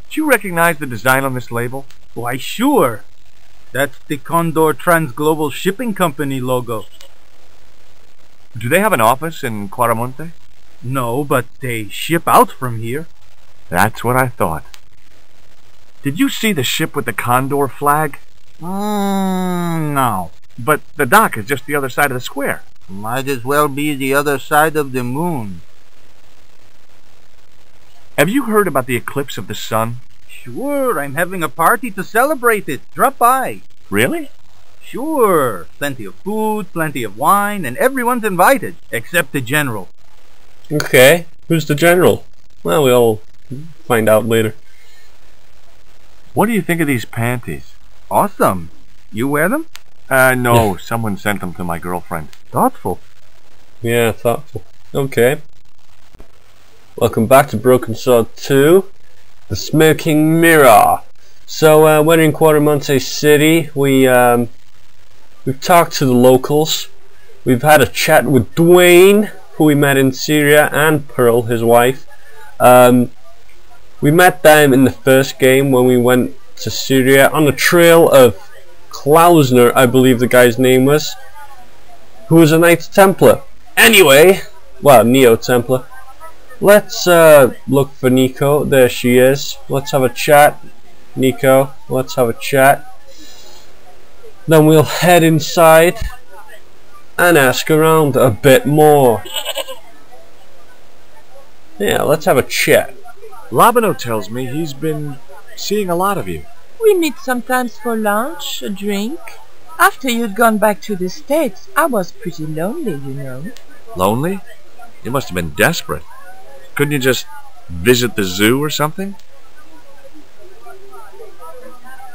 Do you recognize the design on this label? Why, sure. That's the Condor Transglobal shipping company logo. Do they have an office in Quaramonte? No, but they ship out from here. That's what I thought. Did you see the ship with the Condor flag? No. But the dock is just the other side of the square. Might as well be the other side of the moon. Have you heard about the eclipse of the sun? Sure, I'm having a party to celebrate it. Drop by. Really? Sure. Plenty of food, plenty of wine, and everyone's invited, except the general. Okay, who's the general? Well, we'll find out later. What do you think of these panties? Awesome. You wear them? No, someone sent them to my girlfriend. Thoughtful. Yeah, thoughtful. Okay. Welcome back to Broken Sword 2, The Smoking Mirror. So, we're in Quaramonte City. We've talked to the locals. We've had a chat with Dwayne, who we met in Syria, and Pearl, his wife. We met them in the first game when we went to Syria on the trail of Klausner, I believe the guy's name was, who was a Knights Templar. Anyway, well, Neo-Templar. Let's look for Nico. There she is. Let's have a chat. Nico, let's have a chat. Then we'll head inside and ask around a bit more. Yeah, let's have a chat. Labano tells me he's been seeing a lot of you. We meet sometimes for lunch, a drink. After you'd gone back to the States, I was pretty lonely, you know. Lonely? You must have been desperate. Couldn't you just visit the zoo or something?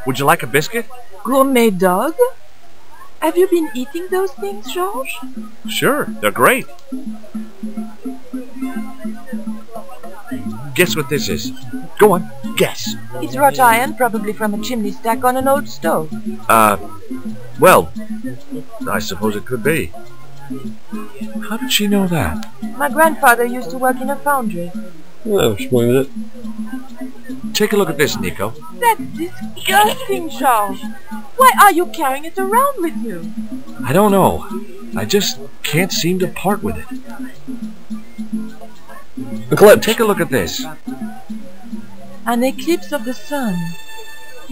Would you like a biscuit? Gourmet dog? Have you been eating those things, Georges? Sure, they're great. Guess what this is? Go on, guess. It's wrought iron, probably from a chimney stack on an old stove. Well, I suppose it could be. How did she know that? My grandfather used to work in a foundry. Well, explains it. Take a look at this, Nico. That's disgusting, Georges. Why are you carrying it around with you? I don't know. I just can't seem to part with it. Eclipse. Take a look at this. An eclipse of the sun.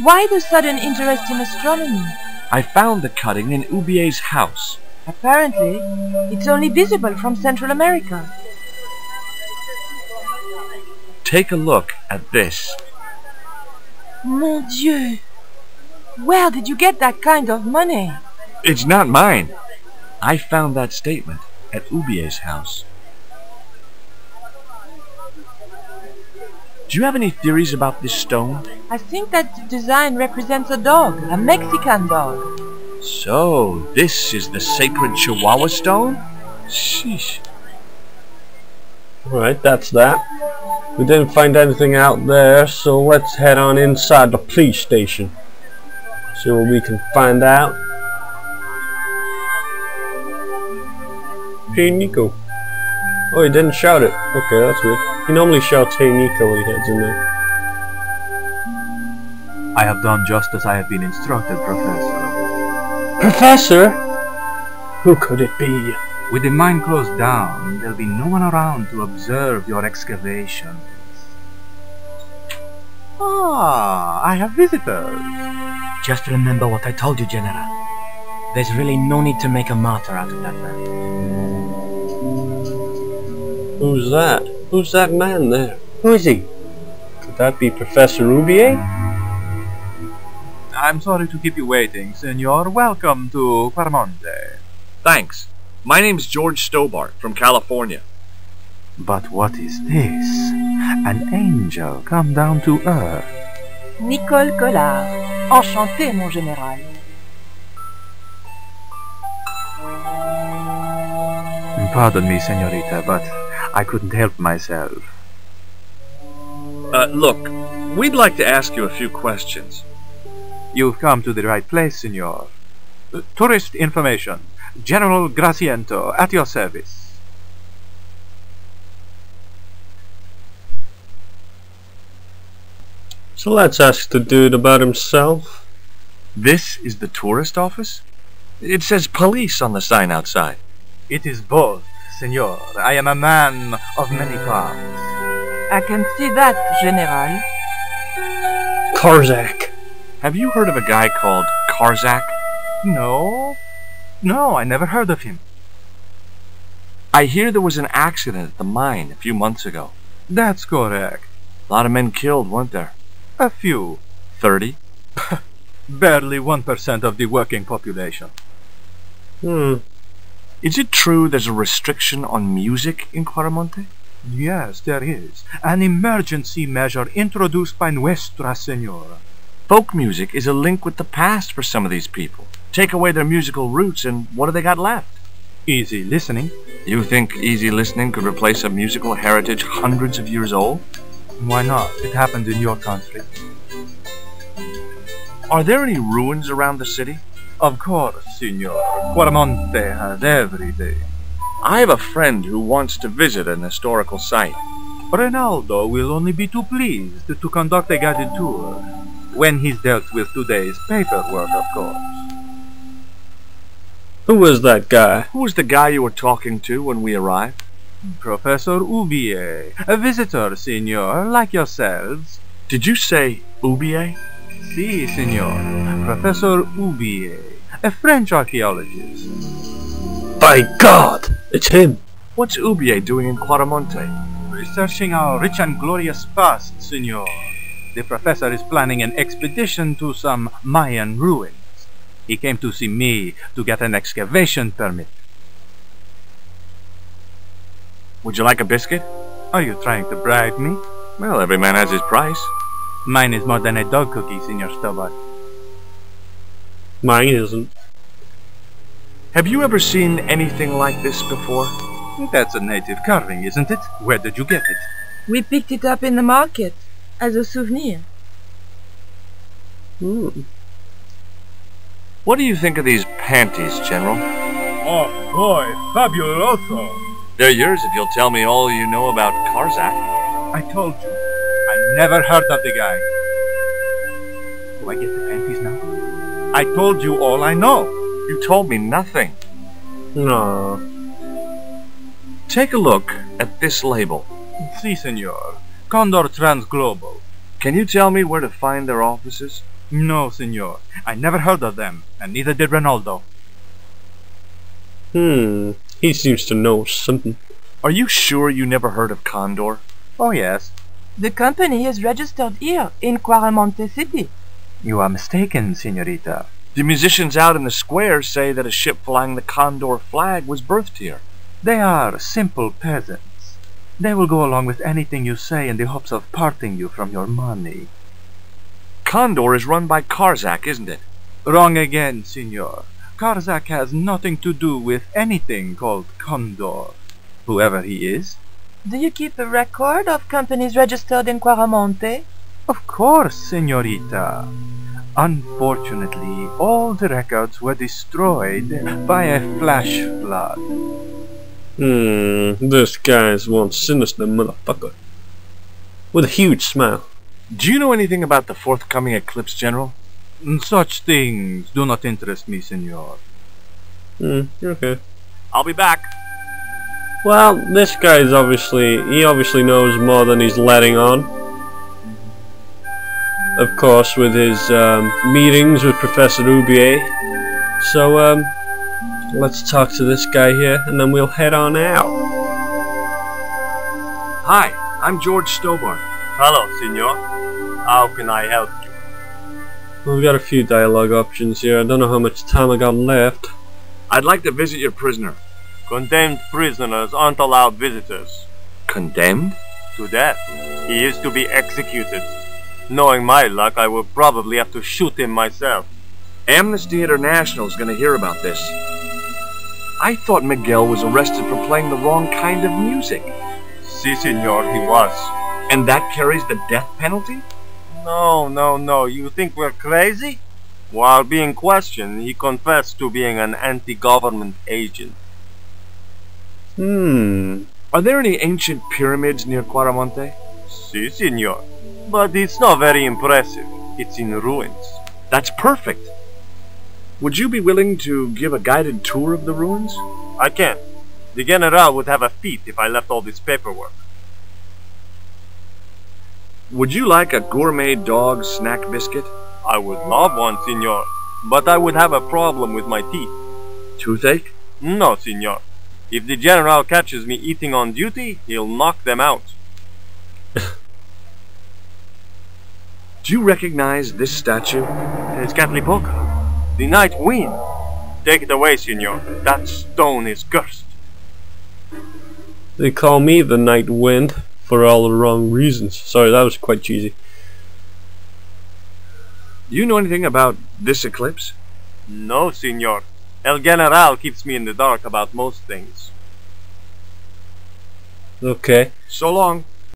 Why the sudden interest in astronomy? I found the cutting in Ubier's house. Apparently, it's only visible from Central America. Take a look at this. Mon Dieu! Where did you get that kind of money? It's not mine. I found that statement at Ubier's house. Do you have any theories about this stone? I think that design represents a dog, a Mexican dog. So, this is the sacred Chihuahua stone? Sheesh. Alright, that's that. We didn't find anything out there, so let's head on inside the police station. See what we can find out. Hey Nico. Oh, he didn't shout it. Okay, that's weird. He normally shouts hey Nico when he heads in there. I have done just as I have been instructed, Professor. Professor? Who could it be? With the mine closed down, there'll be no one around to observe your excavations. Ah, I have visitors. Just remember what I told you, General. There's really no need to make a martyr out of that man. Who's that? Who's that man there? Who is he? Could that be Professor Rubier? I'm sorry to keep you waiting, Senor. Welcome to Quaramonte. Thanks. My name's George Stobart from California. But what is this? An angel come down to earth. Nicole Collard. Enchanté, mon général. Pardon me, Senorita, but I couldn't help myself. Look, we'd like to ask you a few questions. You've come to the right place, Senor. Tourist information. General Graciento, at your service. So let's ask the dude about himself. This is the tourist office? It says police on the sign outside. It is both, senor. I am a man of many parts. I can see that, General. Karzak. Have you heard of a guy called Karzak? No, I never heard of him. I hear there was an accident at the mine a few months ago. That's correct. A lot of men killed, weren't there? A few. 30? Barely 1% of the working population. Is it true there's a restriction on music in Quaramonte? Yes, there is. An emergency measure introduced by Nuestra Senora. Folk music is a link with the past for some of these people. Take away their musical roots and what do they got left? Easy listening. You think easy listening could replace a musical heritage hundreds of years old? Why not? It happened in your country. Are there any ruins around the city? Of course, senor. Quaramonte has everything. I have a friend who wants to visit an historical site. Ronaldo will only be too pleased to conduct a guided tour, when he's dealt with today's paperwork, of course. Who was that guy? Who was the guy you were talking to when we arrived? Professor Ubier, a visitor, senor, like yourselves. Did you say Ubier? Si, senor. Professor Ubier, a French archaeologist. By God! It's him! What's Ubier doing in Quaramonte? Researching our rich and glorious past, senor. The professor is planning an expedition to some Mayan ruins. He came to see me to get an excavation permit. Would you like a biscuit? Are you trying to bribe me? Well, every man has his price. Mine is more than a dog cookie, Senor Stobart. Mine isn't. Have you ever seen anything like this before? That's a native carving, isn't it? Where did you get it? We picked it up in the market as a souvenir. What do you think of these panties, General? Oh boy, fabuloso! They're yours if you'll tell me all you know about Karzak. I told you, I never heard of the guy. Do I get the panties now? I told you all I know. You told me nothing. No. Take a look at this label. Si, senor. Condor Transglobal. Can you tell me where to find their offices? No, senor. I never heard of them, and neither did Ronaldo. He seems to know something. Are you sure you never heard of Condor? Oh, yes. The company is registered here in Quaramonte City. You are mistaken, senorita. The musicians out in the square say that a ship flying the Condor flag was berthed here. They are simple peasants. They will go along with anything you say in the hopes of parting you from your money. Condor is run by Karzak, isn't it? Wrong again, senor. Karzak has nothing to do with anything called Condor, whoever he is. Do you keep a record of companies registered in Quaramonte? Of course, senorita. Unfortunately, all the records were destroyed by a flash flood. This guy's one sinister motherfucker. With a huge smile. Do you know anything about the forthcoming eclipse, General? Such things do not interest me, senor. Okay. I'll be back. Well, this guy's he obviously knows more than he's letting on. Of course, with his meetings with Professor Ubier. So, let's talk to this guy here, and then we'll head on out. Hi, I'm George Stobart. Hello, senor. How can I help you? We've got a few dialogue options here. I don't know how much time I got left. I'd like to visit your prisoner. Condemned prisoners aren't allowed visitors. Condemned? To death. He is to be executed. Knowing my luck, I will probably have to shoot him myself. Amnesty International is going to hear about this. I thought Miguel was arrested for playing the wrong kind of music. Si, senor, he was. And that carries the death penalty? No. You think we're crazy? While being questioned, he confessed to being an anti-government agent. Are there any ancient pyramids near Quaramonte? Si, senor. but it's not very impressive. It's in ruins. That's perfect. Would you be willing to give a guided tour of the ruins? I can't. The General would have a fit if I left all this paperwork. Would you like a gourmet dog snack biscuit? I would love one, Signor, but I would have a problem with my teeth. Toothache? No, Signor. If the General catches me eating on duty, he'll knock them out. Do you recognize this statue? Tezcatlipoca, the night wind. Take it away, Signor. That stone is cursed. They call me the Night Wind for all the wrong reasons. Sorry, that was quite cheesy. Do you know anything about this eclipse? No, Signor. El General keeps me in the dark about most things. Okay. So long.